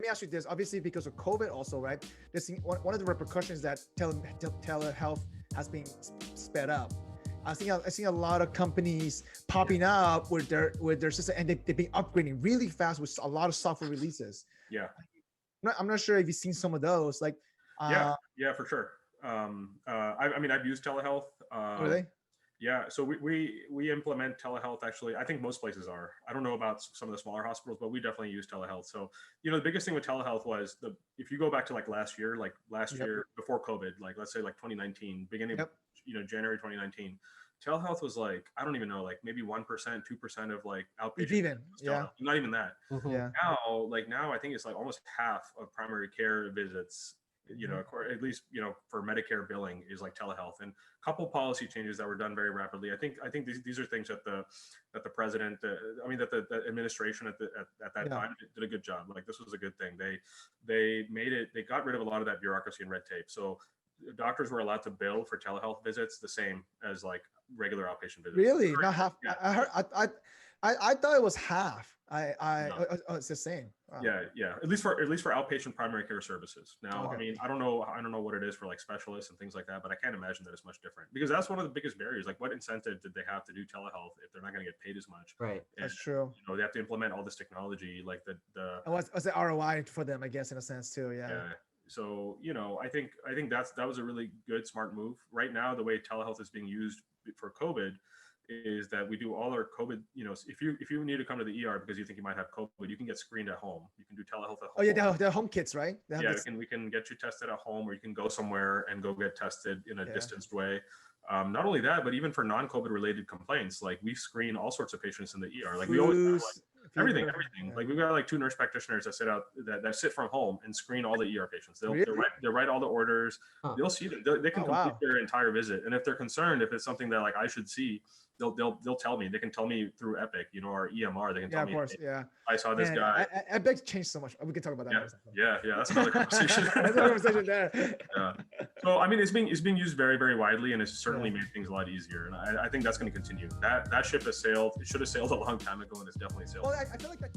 me ask you this. Obviously, because of COVID, also, right? One of the repercussions that telehealth has been sped up. I see a lot of companies popping up with their system, and they've been upgrading really fast with a lot of software releases. Yeah. I'm not sure if you've seen some of those. Like, yeah, for sure. I mean, I've used telehealth. Really? Yeah, so we implement telehealth. Actually, I think most places are. I don't know about some of the smaller hospitals, but we definitely use telehealth. So, the biggest thing with telehealth was if you go back to like last year before COVID, like let's say like 2019, beginning of, January 2019, telehealth was like, I don't even know, like maybe 1%, 2% of like outpatient. Even, not even that. Yeah. Now I think it's like almost half of primary care visits, at least, for Medicare billing is like telehealth, and a couple policy changes that were done very rapidly. I think these are things that the president, that the administration at that time did a good job. Like, this was a good thing. They got rid of a lot of that bureaucracy and red tape. So doctors were allowed to bill for telehealth visits the same as like regular outpatient visits. Really? Not half? Yeah. I thought it was half. It's the same. Wow. Yeah. At least for outpatient primary care services. Now, okay. I mean, I don't know what it is for like specialists and things like that, but I can't imagine that it's much different, because that's one of the biggest barriers. Like, what incentive did they have to do telehealth if they're not going to get paid as much? Right. And, that's true. They have to implement all this technology, like what's the ROI for them, I guess, in a sense too. Yeah. So, I think that was a really good, smart move. Right now, the way telehealth is being used for COVID is that we do all our COVID, if you need to come to the ER because you think you might have COVID, you can get screened at home. You can do telehealth at home. Oh yeah, they're home kits, right? We can get you tested at home, or you can go somewhere and go get tested in a distanced way. Not only that, but even for non-COVID related complaints, like we screen all sorts of patients in the ER. Like we always have everything. Yeah. Like we've got like 2 nurse practitioners that sit from home and screen all the ER patients. They'll write all the orders. Huh. They'll see them. They can complete their entire visit. And if they're concerned, if it's something that like I should see, they'll tell me. They can tell me through Epic, our EMR. They can tell me. Of course, hey, I saw this guy. Epic changed so much. We can talk about that. Yeah. That's another conversation. That's another conversation there. Yeah. So I mean, it's being used very, very widely, and it's certainly made things a lot easier. And I think that's going to continue. That ship has sailed. It should have sailed a long time ago, and it's definitely sailed. Well, I feel like that.